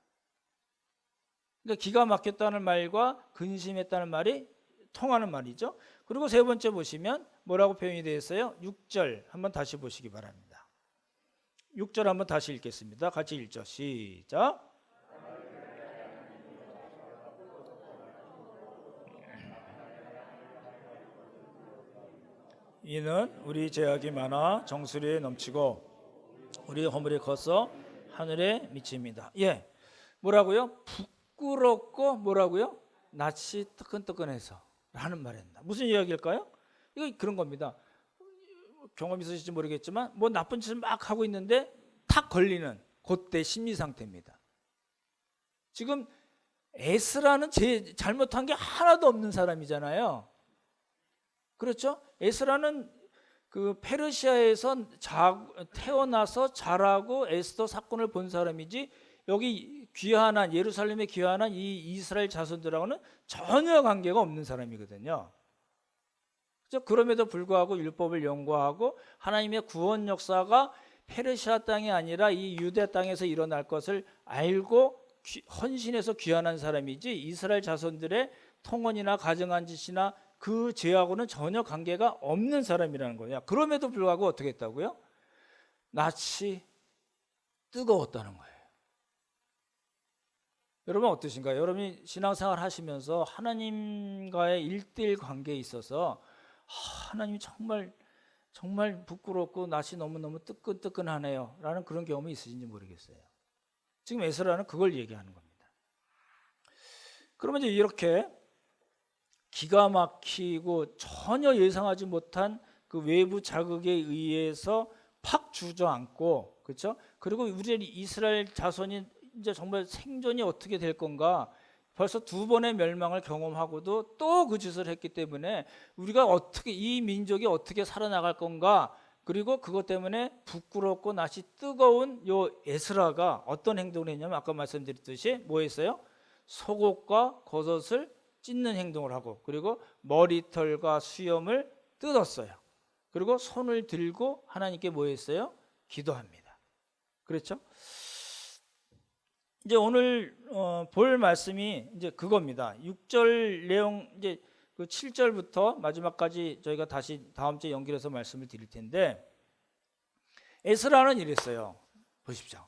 그러니까 기가 막혔다는 말과 근심했다는 말이 통하는 말이죠. 그리고 세 번째 보시면 뭐라고 표현이 되어 있어요? 6절 한번 다시 보시기 바랍니다. 6절 한번 다시 읽겠습니다. 같이 읽죠. 시작. 이는 우리 죄악이 많아 정수리에 넘치고 우리 허물이 커서 하늘에 미칩니다. 예, 뭐라고요? 부끄럽고 뭐라고요? 낯이 뜨끈뜨끈해서 라는 말을 했다. 무슨 이야기일까요? 이거 그런 겁니다. 경험 있으실지 모르겠지만 뭐 나쁜 짓을 막 하고 있는데 탁 걸리는 그때 심리 상태입니다. 지금 에스라는 잘못한 게 하나도 없는 사람이잖아요. 그렇죠? 에스라는 그 페르시아에서 태어나서 자라고 에스더 사건을 본 사람이지 여기 귀환한 예루살렘에 귀환한 이 이스라엘 자손들하고는 전혀 관계가 없는 사람이거든요. 그렇죠? 그럼에도 불구하고 율법을 연구하고 하나님의 구원 역사가 페르시아 땅이 아니라 이 유대 땅에서 일어날 것을 알고 헌신해서 귀환한 사람이지 이스라엘 자손들의 통혼이나 가정한 짓이나 그 죄하고는 전혀 관계가 없는 사람이라는 거예요. 그럼에도 불구하고 어떻게 했다고요? 낯이 뜨거웠다는 거예요. 여러분 어떠신가요? 여러분이 신앙생활 하시면서 하나님과의 1:1 관계에 있어서 하나님이 정말 부끄럽고 낯이 너무너무 뜨끈뜨끈하네요 라는 그런 경험이 있으신지 모르겠어요. 지금 에스라는 그걸 얘기하는 겁니다. 그러면 이제 이렇게 기가 막히고 전혀 예상하지 못한 그 외부 자극에 의해서 팍 주저앉고, 그렇죠? 그리고 우리 이스라엘 자손이 이제 정말 생존이 어떻게 될 건가, 벌써 2번의 멸망을 경험하고도 또 그 짓을 했기 때문에 우리가 어떻게 이 민족이 어떻게 살아나갈 건가, 그리고 그것 때문에 부끄럽고 낯이 뜨거운 요 에스라가 어떤 행동을 했냐면 아까 말씀드렸듯이 뭐 했어요? 속옷과 겉옷을 찢는 행동을 하고, 그리고 머리털과 수염을 뜯었어요. 그리고 손을 들고 하나님께 뭐 했어요? 기도합니다. 그렇죠? 이제 오늘 볼 말씀이 이제 그겁니다. 6절 내용, 이제 그 7절부터 마지막까지 저희가 다시 다음 주에 연결해서 말씀을 드릴 텐데, 에스라는 이랬어요. 보십시오.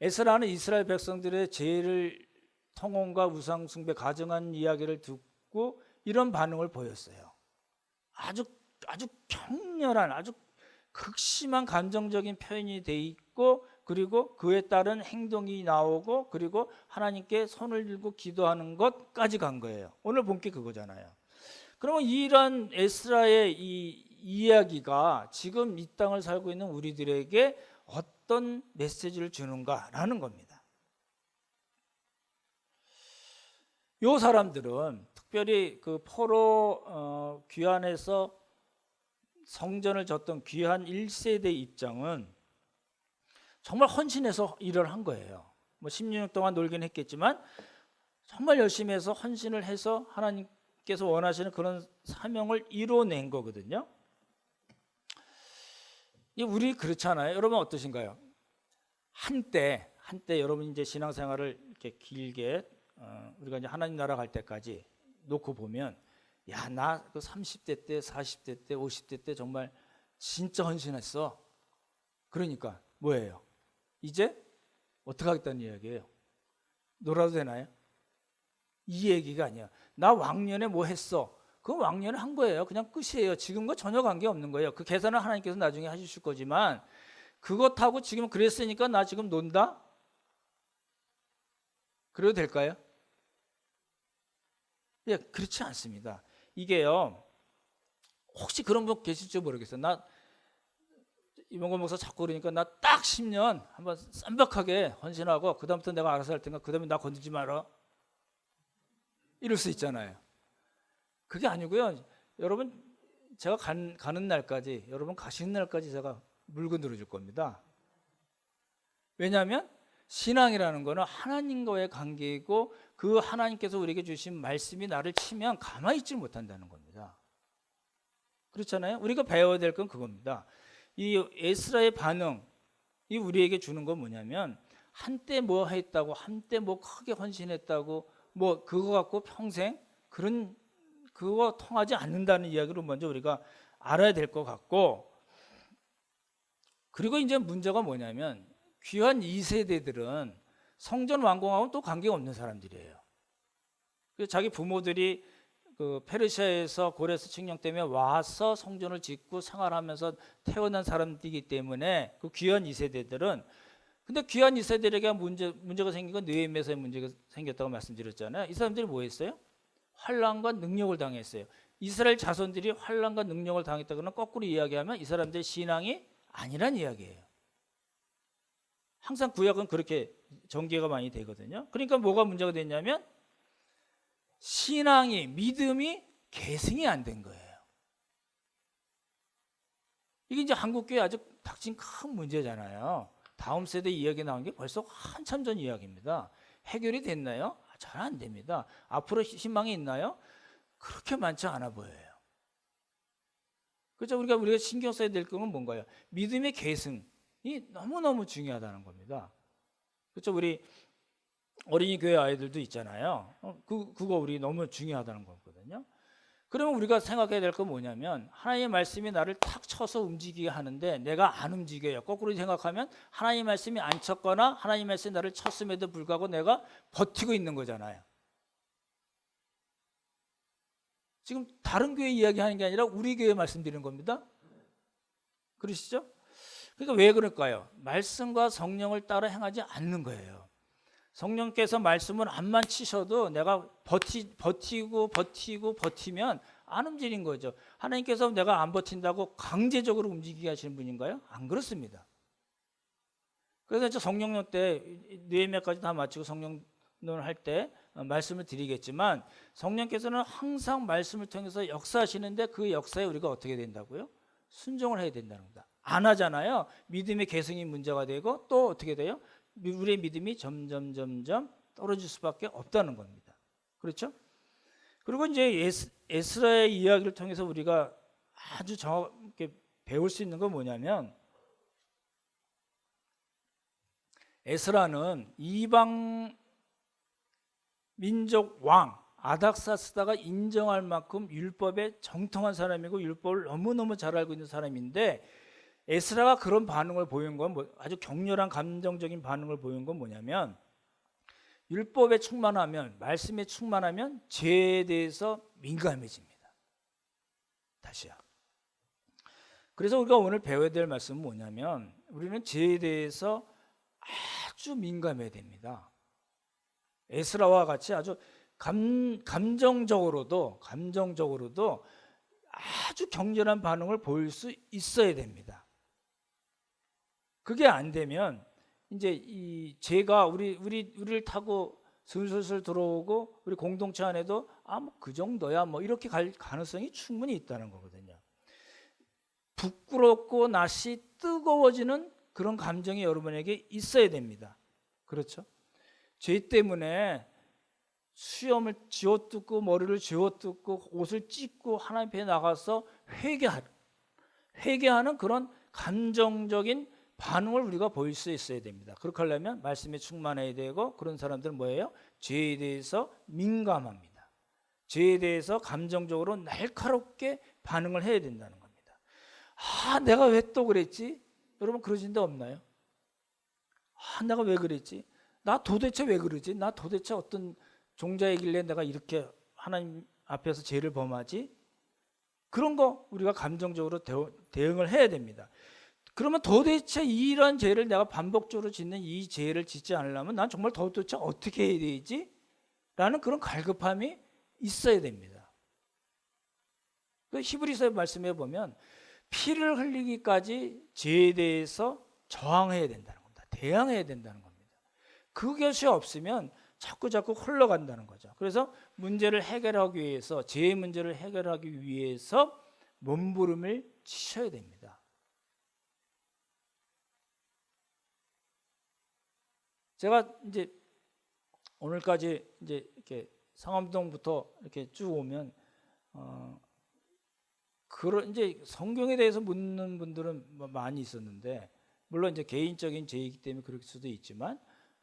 에스라는 이스라엘 백성들의 죄를 통혼과 우상 숭배 가증한 이야기를 듣고 이런 반응을 보였어요. 아주 격렬한, 아주 극심한 감정적인 표현이 돼 있고, 그리고 그에 따른 행동이 나오고, 그리고 하나님께 손을 들고 기도하는 것까지 간 거예요. 오늘 본 게 그거잖아요. 그러면 이런 에스라의 이 이야기가 지금 이 땅을 살고 있는 우리들에게 어떤 메시지를 주는가라는 겁니다. 요 사람들은 특별히 그 포로 귀환에서 성전을 졌던 귀환 1세대 입장은 정말 헌신해서 일을 한 거예요. 뭐 16년 동안 놀긴 했겠지만 정말 열심히 해서 헌신을 해서 하나님께서 원하시는 그런 사명을 이뤄낸 거거든요. 우리 그렇잖아요. 여러분 어떠신가요? 한때 여러분 이제 신앙생활을 이렇게 길게 우리가 이제 하나님 나라 갈 때까지 놓고 보면, 야, 나 그 30대 때, 40대 때, 50대 때 정말 진짜 헌신했어. 그러니까 뭐예요? 이제 어떻게 하겠다는 이야기예요? 놀아도 되나요? 이 얘기가 아니야. 나 왕년에 뭐 했어? 그 왕년에 한 거예요. 그냥 끝이에요. 지금과 전혀 관계없는 거예요. 그 계산은 하나님께서 나중에 하실 거지만, 그것하고 지금 그랬으니까 나 지금 논다? 그래도 될까요? 예, 그렇지 않습니다. 이게요, 혹시 그런 분 계실지 모르겠어요. 나 이봉건 목사 자꾸 그러니까 나 딱 10년 한번 쌈박하게 헌신하고 그 다음부터 내가 알아서 할 테니까 그 다음에 나 건들지 마라, 이럴 수 있잖아요. 그게 아니고요. 여러분, 제가 가는 날까지, 여러분 가시는 날까지 제가 물건 들어줄 겁니다. 왜냐하면 신앙이라는 거는 하나님과의 관계이고, 그 하나님께서 우리에게 주신 말씀이 나를 치면 가만히 있지 못한다는 겁니다. 그렇잖아요. 우리가 배워야 될 건 그겁니다. 이 에스라의 반응이 우리에게 주는 건 뭐냐면, 한때 뭐 했다고, 한때 뭐 크게 헌신했다고, 뭐 그거 갖고 평생 그거 통하지 않는다는 이야기를 먼저 우리가 알아야 될 것 같고, 그리고 이제 문제가 뭐냐면 귀한 2세대들은 성전 완공하고는 또 관계가 없는 사람들이에요. 그래서 자기 부모들이 그 페르시아에서 고레스 칙령 때문에 와서 성전을 짓고 생활하면서 태어난 사람들이기 때문에 그 귀한 2세대들은, 근데 귀한 2세대에게 문제가 생긴 건 느헤미야서의 문제가 생겼다고 말씀드렸잖아요. 이 사람들이 뭐 했어요? 환난과 능력을 당했어요. 이스라엘 자손들이 환난과 능력을 당했다거나 거꾸로 이야기하면 이 사람들의 신앙이 아니란 이야기예요. 항상 구약은 그렇게 전개가 많이 되거든요. 그러니까 뭐가 문제가 됐냐면 신앙이, 믿음이 계승이 안 된 거예요. 이게 이제 한국교회 아주 닥친 큰 문제잖아요. 다음 세대 이야기 나온 게 벌써 한참 전 이야기입니다. 해결이 됐나요? 잘 안 됩니다. 앞으로 희망이 있나요? 그렇게 많지 않아 보여요. 그렇죠? 우리가 신경 써야 될 건 뭔가요? 믿음의 계승이 너무너무 중요하다는 겁니다. 그렇죠? 우리 어린이 교회 아이들도 있잖아요. 그거 우리 너무 중요하다는 거거든요. 그러면 우리가 생각해야 될 건 뭐냐면 하나님의 말씀이 나를 탁 쳐서 움직이게 하는데 내가 안 움직여요. 거꾸로 생각하면 하나님의 말씀이 안 쳤거나 하나님의 말씀이 나를 쳤음에도 불구하고 내가 버티고 있는 거잖아요. 지금 다른 교회 이야기하는 게 아니라 우리 교회 말씀드리는 겁니다. 그러시죠? 그러니까 왜 그럴까요? 말씀과 성령을 따라 행하지 않는 거예요. 성령께서 말씀을 안만 치셔도 내가 버티면 안 움직이는 거죠. 하나님께서 내가 안 버틴다고 강제적으로 움직이게 하시는 분인가요? 안 그렇습니다. 그래서 저 성령론 때 느헤미야까지 다 마치고 성령론을 할 때 말씀을 드리겠지만 성령께서는 항상 말씀을 통해서 역사하시는데 그 역사에 우리가 어떻게 된다고요? 순종을 해야 된다는 겁니다. 안 하잖아요. 믿음의 계승이 문제가 되고 또 어떻게 돼요? 우리의 믿음이 점점 떨어질 수밖에 없다는 겁니다. 그렇죠? 그리고 이제 에스라의 이야기를 통해서 우리가 아주 정확하게 배울 수 있는 건 뭐냐면 에스라는 이방 민족 왕 아닥사스다가 인정할 만큼 율법에 정통한 사람이고 율법을 너무너무 잘 알고 있는 사람인데 에스라가 그런 반응을 보인 건 아주 격렬한 감정적인 반응을 보인 건 뭐냐면 율법에 충만하면 말씀에 충만하면 죄에 대해서 민감해집니다. 다시요. 그래서 우리가 오늘 배워야 될 말씀은 뭐냐면 우리는 죄에 대해서 아주 민감해야 됩니다. 에스라와 같이 아주 감정적으로도 아주 격렬한 반응을 보일 수 있어야 됩니다. 그게 안 되면 이제 이 죄가 우리를 타고 슬슬 들어오고 우리 공동체 안에도 뭐 그 정도야 뭐 이렇게 갈 가능성이 충분히 있다는 거거든요. 부끄럽고 낯이 뜨거워지는 그런 감정이 여러분에게 있어야 됩니다. 그렇죠? 죄 때문에 수염을 쥐어뜯고 머리를 쥐어뜯고 옷을 찢고 하나님 앞에 나가서 회개하는 그런 감정적인 반응을 우리가 보일 수 있어야 됩니다. 그렇게 하려면 말씀에 충만해야 되고 그런 사람들은 뭐예요? 죄에 대해서 민감합니다. 죄에 대해서 감정적으로 날카롭게 반응을 해야 된다는 겁니다. 내가 왜 또 그랬지? 여러분 그러신 데 없나요? 내가 왜 그랬지? 나 도대체 왜 그러지? 나 도대체 어떤 종자이길래 내가 이렇게 하나님 앞에서 죄를 범하지? 그런 거 우리가 감정적으로 대응을 해야 됩니다. 그러면 도대체 이런 죄를 내가 반복적으로 짓는 이 죄를 짓지 않으려면 난 정말 도대체 어떻게 해야 되지? 라는 그런 갈급함이 있어야 됩니다. 히브리서의 말씀에 보면 피를 흘리기까지 죄에 대해서 저항해야 된다는 겁니다. 대항해야 된다는 겁니다. 그것이 없으면 자꾸 흘러간다는 거죠. 그래서 문제를 해결하기 위해서 죄의 문제를 해결하기 위해서 몸부림을 치셔야 됩니다. 제가 이제 오늘까지 이제 이렇게 상암동부터 이렇게 쭉 오면 그런 이제 성경에 대해서 묻는 분들은 많이 있었는데 물론 이제 개인적인 죄이기 때문에 그럴 수도 있지만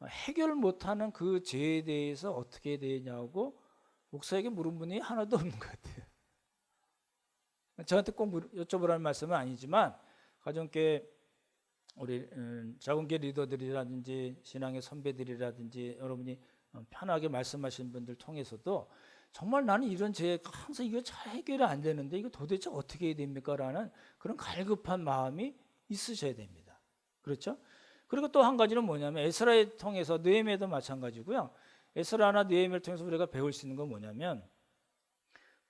해결 못하는 그 죄에 대해서 어떻게 해야 되냐고 목사에게 물은 분이 하나도 없는 것 같아요. 저한테 꼭 여쭤보라는 말씀은 아니지만 가정교회 우리 작은교회 리더들이라든지 신앙의 선배들이라든지 여러분이 편하게 말씀하시는 분들 통해서도 정말 나는 이런 죄 항상 이거 잘 해결이 안 되는데 이거 도대체 어떻게 해야 됩니까? 라는 그런 갈급한 마음이 있으셔야 됩니다. 그렇죠? 그리고 또 한 가지는 뭐냐면 에스라를 통해서 느헤미야도 마찬가지고요. 에스라나 느헤미야를 통해서 우리가 배울 수 있는 건 뭐냐면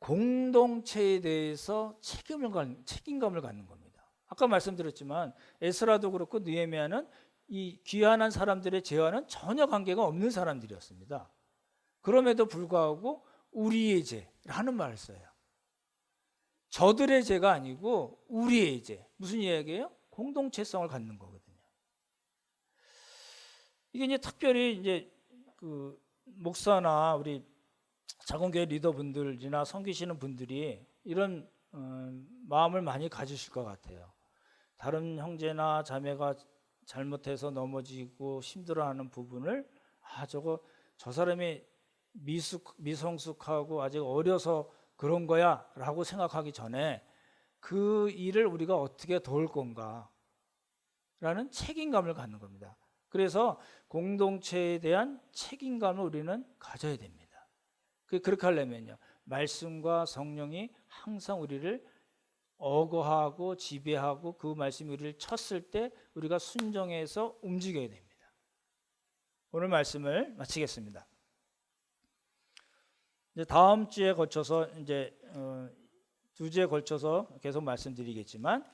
공동체에 대해서 책임감을 갖는 겁니다. 아까 말씀드렸지만 에스라도 그렇고 느헤미야는 이 귀환한 사람들의 죄와는 전혀 관계가 없는 사람들이었습니다. 그럼에도 불구하고 우리의 죄라는 말을 써요. 저들의 죄가 아니고 우리의 죄. 무슨 이야기예요? 공동체성을 갖는 거거든요. 이게 이제 특별히 이제 그 목사나 우리 작은 교회 리더분들이나 섬기시는 분들이 이런 마음을 많이 가지실 것 같아요. 다른 형제나 자매가 잘못해서 넘어지고 힘들어하는 부분을 저 사람이 미성숙하고 아직 어려서 그런 거야 라고 생각하기 전에 그 일을 우리가 어떻게 도울 건가 라는 책임감을 갖는 겁니다. 그래서 공동체에 대한 책임감을 우리는 가져야 됩니다. 그렇게 하려면요, 말씀과 성령이 항상 우리를 어거하고 지배하고 그 말씀이 우리를 쳤을 때 우리가 순종해서 움직여야 됩니다. 오늘 말씀을 마치겠습니다. 이제 다음 주에 걸쳐서 이제 두 주에 걸쳐서 계속 말씀드리겠지만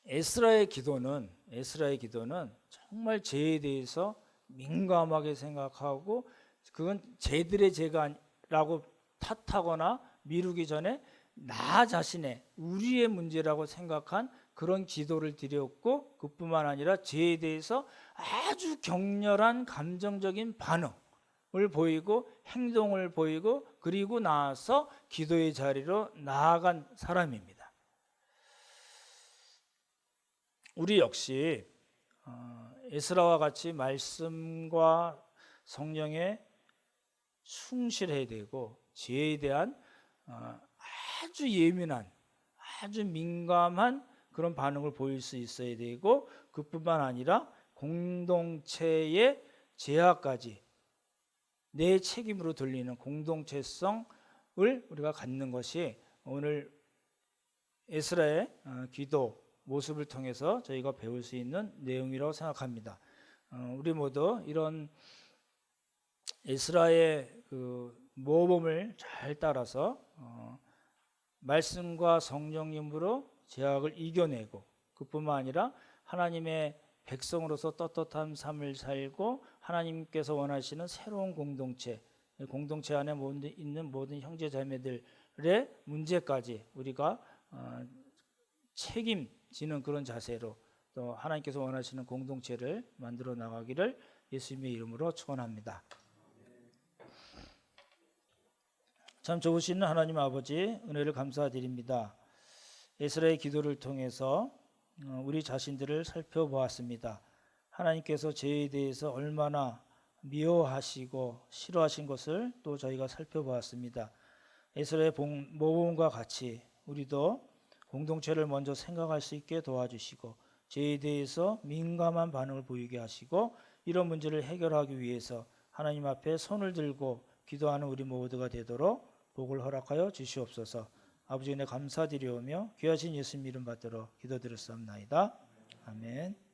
에스라의 기도는 정말 죄에 대해서 민감하게 생각하고 그건 쟤들의 죄가라고 탓하거나 미루기 전에 나 자신의 우리의 문제라고 생각한 그런 기도를 드렸고, 그뿐만 아니라 죄에 대해서 아주 격렬한 감정적인 반응을 보이고 행동을 보이고 그리고 나서 기도의 자리로 나아간 사람입니다. 우리 역시 에스라와 같이 말씀과 성령에 충실해야 되고 죄에 대한 아주 예민한 아주 민감한 그런 반응을 보일 수 있어야 되고, 그뿐만 아니라 공동체의 제약까지 내 책임으로 들리는 공동체성을 우리가 갖는 것이 오늘 에스라의 기도 모습을 통해서 저희가 배울 수 있는 내용이라고 생각합니다. 우리 모두 이런 에스라의 그 모범을 잘 따라서 말씀과 성령님으로 죄악을 이겨내고, 그뿐만 아니라 하나님의 백성으로서 떳떳한 삶을 살고 하나님께서 원하시는 새로운 공동체 안에 있는 모든 형제 자매들의 문제까지 우리가 책임지는 그런 자세로 또 하나님께서 원하시는 공동체를 만들어 나가기를 예수님의 이름으로 축원합니다. 참 좋으신 하나님 아버지, 은혜를 감사드립니다. 에스라의 기도를 통해서 우리 자신들을 살펴보았습니다. 하나님께서 죄에 대해서 얼마나 미워하시고 싫어하신 것을 또 저희가 살펴보았습니다. 에스라의 모범과 같이 우리도 공동체를 먼저 생각할 수 있게 도와주시고 죄에 대해서 민감한 반응을 보이게 하시고 이런 문제를 해결하기 위해서 하나님 앞에 손을 들고 기도하는 우리 모두가 되도록 복을 허락하여 주시옵소서. 아버지 은혜 감사드리오며 귀하신 예수님 이름 받들어 기도드렸사옵나이다. 아멘.